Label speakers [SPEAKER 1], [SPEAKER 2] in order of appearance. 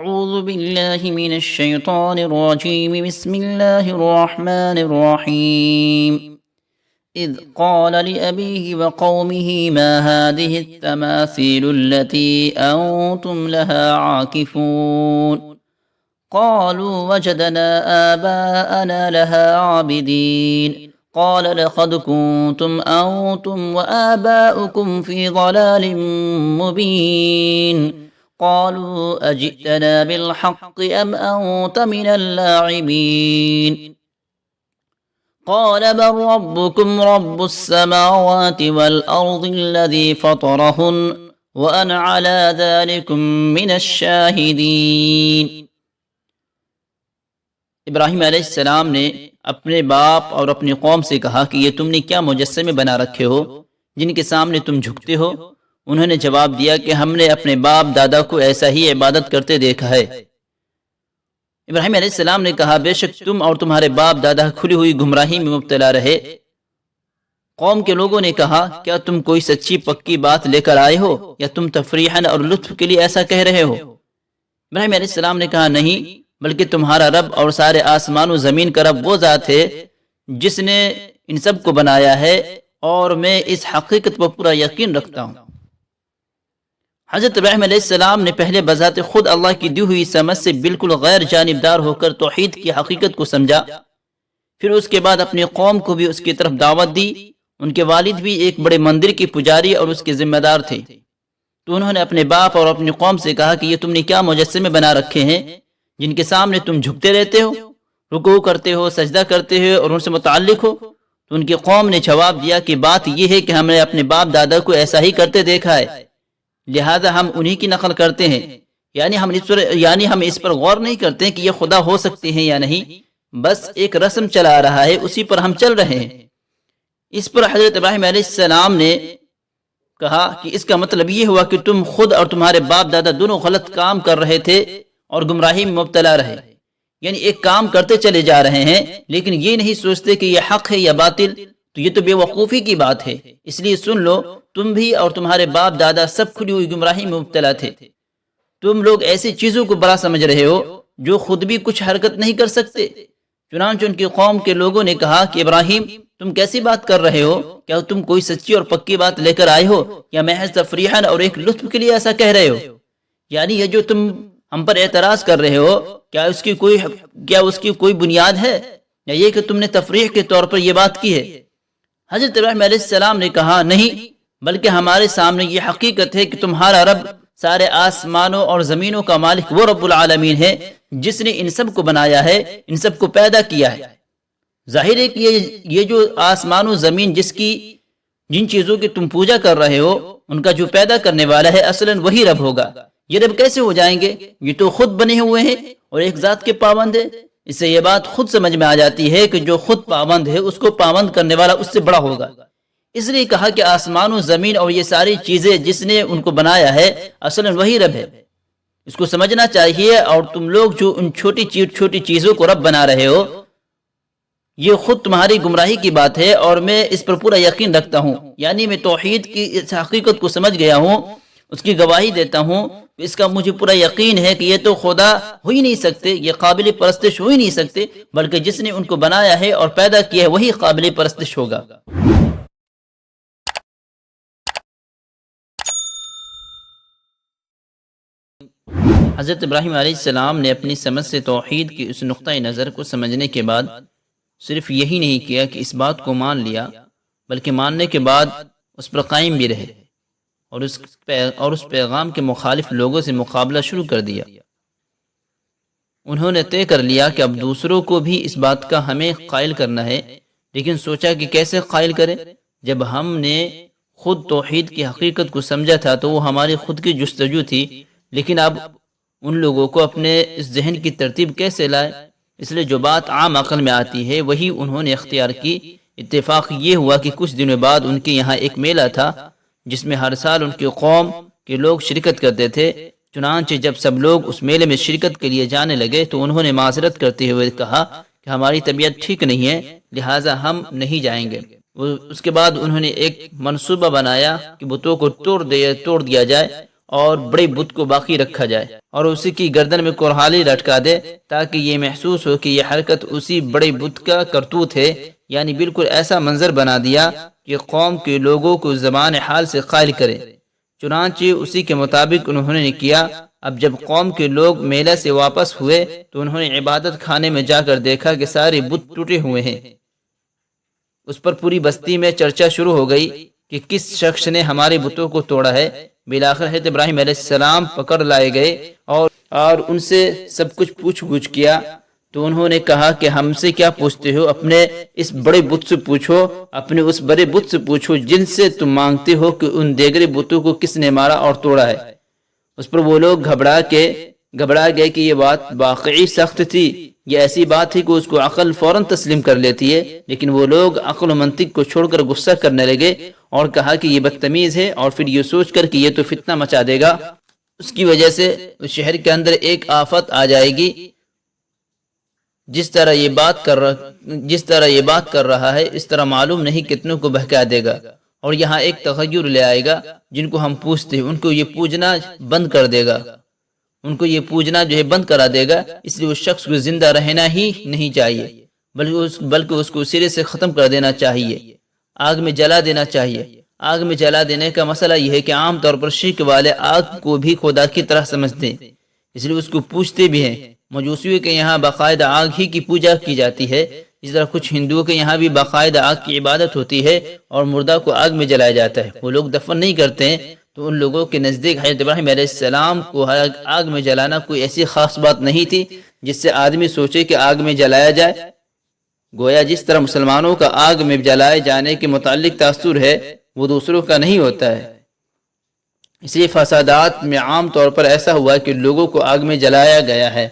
[SPEAKER 1] أعوذ بالله من الشيطان الرجيم بسم الله الرحمن الرحيم إذ قال لأبيه وقومه ما هذه التماثيل التي أنتم لها عاكفون قالوا وجدنا آباءنا لها عابدين قال لقد كنتم أنتم وآباؤكم في ضلال مبين قالوا أجئتنا بالحق أم أنت من اللاعبين قال بل ربكم رب السماوات والأرض الذي فطرهن وأنا على ذلكم من الشاهدين۔ ابراہیم علیہ السلام نے اپنے باپ اور اپنی قوم سے کہا کہ یہ تم نے کیا مجسمے بنا رکھے ہو جن کے سامنے تم جھکتے ہو؟ انہوں نے جواب دیا کہ ہم نے اپنے باپ دادا کو ایسا ہی عبادت کرتے دیکھا ہے۔ ابراہیم علیہ السلام نے کہا بے شک تم اور تمہارے باپ دادا کھلی ہوئی گمراہی میں مبتلا رہے۔ قوم کے لوگوں نے کہا کیا تم کوئی سچی پکی بات لے کر آئے ہو یا تم تفریحاً اور لطف کے لیے ایسا کہہ رہے ہو؟ ابراہیم علیہ السلام نے کہا نہیں، بلکہ تمہارا رب اور سارے آسمان و زمین کا رب وہ ذات ہے جس نے ان سب کو بنایا ہے، اور میں اس حقیقت پر پورا یقین رکھتا ہوں۔ حضرت ابراہیم علیہ السلام نے پہلے بذات خود اللہ کی دی ہوئی سمجھ سے بالکل غیر جانبدار ہو کر توحید کی حقیقت کو سمجھا، پھر اس کے بعد اپنی قوم کو بھی اس کی طرف دعوت دی۔ ان کے والد بھی ایک بڑے مندر کی پجاری اور اس کے ذمہ دار تھے، تو انہوں نے اپنے باپ اور اپنی قوم سے کہا کہ یہ تم نے کیا مجسمے بنا رکھے ہیں جن کے سامنے تم جھکتے رہتے ہو، رکوع کرتے ہو، سجدہ کرتے ہو اور ان سے متعلق ہو؟ تو ان کی قوم نے جواب دیا کہ بات یہ ہے کہ ہم نے اپنے باپ دادا کو ایسا ہی کرتے دیکھا ہے، لہذا ہم انہی کی نقل کرتے ہیں، یعنی ہم اس پر غور نہیں کرتے کہ یہ خدا ہو سکتے ہیں یا نہیں، بس ایک رسم چلا آ رہا ہے، اسی پر ہم چل رہے ہیں۔ اس پر حضرت ابراہیم علیہ السلام نے کہا کہ اس کا مطلب یہ ہوا کہ تم خود اور تمہارے باپ دادا دونوں غلط کام کر رہے تھے اور گمراہی میں مبتلا رہے، یعنی ایک کام کرتے چلے جا رہے ہیں لیکن یہ نہیں سوچتے کہ یہ حق ہے یا باطل، تو یہ تو بے وقوفی کی بات ہے۔ اس لیے سن لو، تم بھی اور تمہارے باپ دادا سب کھلی ہوئی گمراہی میں مبتلا تھے۔ تم لوگ ایسی چیزوں کو بڑا سمجھ رہے ہو جو خود بھی کچھ حرکت نہیں کر سکتے۔ چنانچہ ان کی قوم کے لوگوں نے کہا کہ ابراہیم تم کیسی بات کر رہے ہو؟ کیا تم کوئی سچی اور پکی بات لے کر آئے ہو یا محض تفریحاً اور ایک لطف کے لیے ایسا کہہ رہے ہو؟ یعنی یہ جو تم ہم پر اعتراض کر رہے ہو کیا اس کی کوئی بنیاد ہے، یا یہ کہ تم نے تفریح کے طور پر یہ بات کی ہے؟ حضرت ابراہیم علیہ السلام نے کہا نہیں، بلکہ ہمارے سامنے یہ حقیقت ہے کہ تمہارا رب سارے آسمانوں اور زمینوں کا مالک وہ رب العالمین ہے جس نے ان سب کو بنایا ہے، ان سب کو پیدا کیا ہے۔ ظاہر ہے کہ یہ جو آسمان و زمین جن چیزوں کی تم پوجا کر رہے ہو ان کا جو پیدا کرنے والا ہے اصلاً وہی رب ہوگا۔ یہ رب کیسے ہو جائیں گے؟ یہ تو خود بنے ہوئے ہیں اور ایک ذات کے پابند ہے۔ اس سے یہ بات خود سمجھ میں آ جاتی ہے کہ جو خود پابند ہے اس کو پابند کرنے والا اس سے بڑا ہوگا۔ اس لیے کہا کہ آسمان و زمین اور یہ ساری چیزیں جس نے ان کو بنایا ہے اصلاً وہی رب ہے، اس کو سمجھنا چاہیے۔ اور تم لوگ جو ان چھوٹی چیزوں کو رب بنا رہے ہو، یہ خود تمہاری گمراہی کی بات ہے اور میں اس پر پورا یقین رکھتا ہوں، یعنی میں توحید کی اس حقیقت کو سمجھ گیا ہوں، اس کی گواہی دیتا ہوں۔ اس کا مجھے پورا یقین ہے کہ یہ تو خدا ہو ہی نہیں سکتے، یہ قابل پرستش ہو ہی نہیں سکتے، بلکہ جس نے ان کو بنایا ہے اور پیدا کیا ہے وہی قابل پرستش ہوگا۔ حضرت ابراہیم علیہ السلام نے اپنی سمجھ سے توحید کی اس نقطۂ نظر کو سمجھنے کے بعد صرف یہی نہیں کیا کہ اس بات کو مان لیا، بلکہ ماننے کے بعد اس پر قائم بھی رہے اور اس پیغام کے مخالف لوگوں سے مقابلہ شروع کر دیا۔ انہوں نے طے کر لیا کہ اب دوسروں کو بھی اس بات کا ہمیں قائل کرنا ہے، لیکن سوچا کہ کیسے قائل کریں؟ جب ہم نے خود توحید کی حقیقت کو سمجھا تھا تو وہ ہماری خود کی جستجو تھی، لیکن اب ان لوگوں کو اپنے اس ذہن کی ترتیب کیسے لائے؟ اس لیے جو بات عام عقل میں آتی ہے وہی انہوں نے اختیار کی۔ اتفاق یہ ہوا کہ کچھ دنوں بعد ان کے یہاں ایک میلہ تھا جس میں ہر سال ان کی قوم کے لوگ شرکت کرتے تھے۔ چنانچہ جب سب لوگ اس میلے میں شرکت کے لیے جانے لگے تو انہوں نے معذرت کرتے ہوئے کہا کہ ہماری طبیعت ٹھیک نہیں ہے، لہٰذا ہم نہیں جائیں گے۔ اس کے بعد انہوں نے ایک منصوبہ بنایا کہ بتوں کو توڑ دیا جائے اور بڑے بت کو باقی رکھا جائے اور اسی کی گردن میں کرہالی لٹکا دے تاکہ یہ محسوس ہو کہ یہ حرکت اسی بڑے بت کا کرتوت ہے، یعنی بالکل ایسا منظر بنا دیا کہ قوم کے لوگوں کو زبان حال سے قائل کرے۔ چنانچہ اسی کے مطابق انہوں نے کیا۔ اب جب قوم کے لوگ میلہ سے واپس ہوئے تو انہوں نے عبادت خانے میں جا کر دیکھا کہ سارے بت ٹوٹے ہوئے ہیں۔ اس پر پوری بستی میں چرچا شروع ہو گئی کہ کس شخص نے ہمارے بتوں کو توڑا ہے۔ بالآخر حضرت ابراہیم علیہ السلام پکڑ لائے گئے اور ان سے سب کچھ پوچھ گچھ کیا تو انہوں نے کہا کہ ہم سے کیا پوچھتے ہو، اپنے اس بڑے بت سے پوچھو، اپنے اس بڑے بت سے پوچھو جن سے تم مانگتے ہو کہ ان دیگرے بتوں کو کس نے مارا اور توڑا ہے۔ اس پر وہ لوگ گھبرا گئے کہ یہ بات واقعی سخت تھی، یہ ایسی بات تھی کہ اس کو عقل فوراً تسلیم کر لیتی ہے، لیکن وہ لوگ عقل و منطق کو چھوڑ کر غصہ کرنے لگے اور کہا کہ یہ بدتمیز ہے، اور پھر یہ سوچ کر کہ یہ تو فتنہ مچا دے گا، اس کی وجہ سے اس شہر کے اندر ایک آفت آ جائے گی، جس طرح یہ بات کر رہا ہے اس طرح معلوم نہیں کتنوں کو بہکا دے گا، اور یہاں ایک تغیر لے آئے گا، جن کو ہم پوچھتے ہیں ان کو یہ پوجنا بند کر دے گا، ان کو یہ پوجنا جو ہے بند کرا دے گا، اس لیے اس شخص کو زندہ رہنا ہی نہیں چاہیے، بلکہ اس کو سرے سے ختم کر دینا چاہیے، آگ میں جلا دینا چاہیے۔ آگ میں جلا دینے کا مسئلہ یہ ہے کہ عام طور پر شرک والے آگ کو بھی خدا کی طرح سمجھتے ہیں، اس لیے اس کو پوجتے بھی ہیں۔ مجوسیوں کے یہاں باقاعدہ آگ ہی کی پوجا کی جاتی ہے، اس طرح کچھ ہندوؤں کے یہاں بھی باقاعدہ آگ کی عبادت ہوتی ہے اور مردہ کو آگ میں جلایا جاتا ہے۔ وہ لوگ دفن نہیں کرتے ہیں، تو ان لوگوں کے نزدیک حضرت ابراہیم علیہ السلام کو آگ میں جلانا کوئی ایسی خاص بات نہیں تھی جس سے آدمی سوچے کہ آگ میں جلایا جائے۔ گویا جس طرح مسلمانوں کا آگ میں جلائے جانے کے متعلق تاثر ہے وہ دوسروں کا نہیں ہوتا ہے، اس لیے فسادات میں عام طور پر ایسا ہوا کہ لوگوں کو آگ میں جلایا گیا ہے۔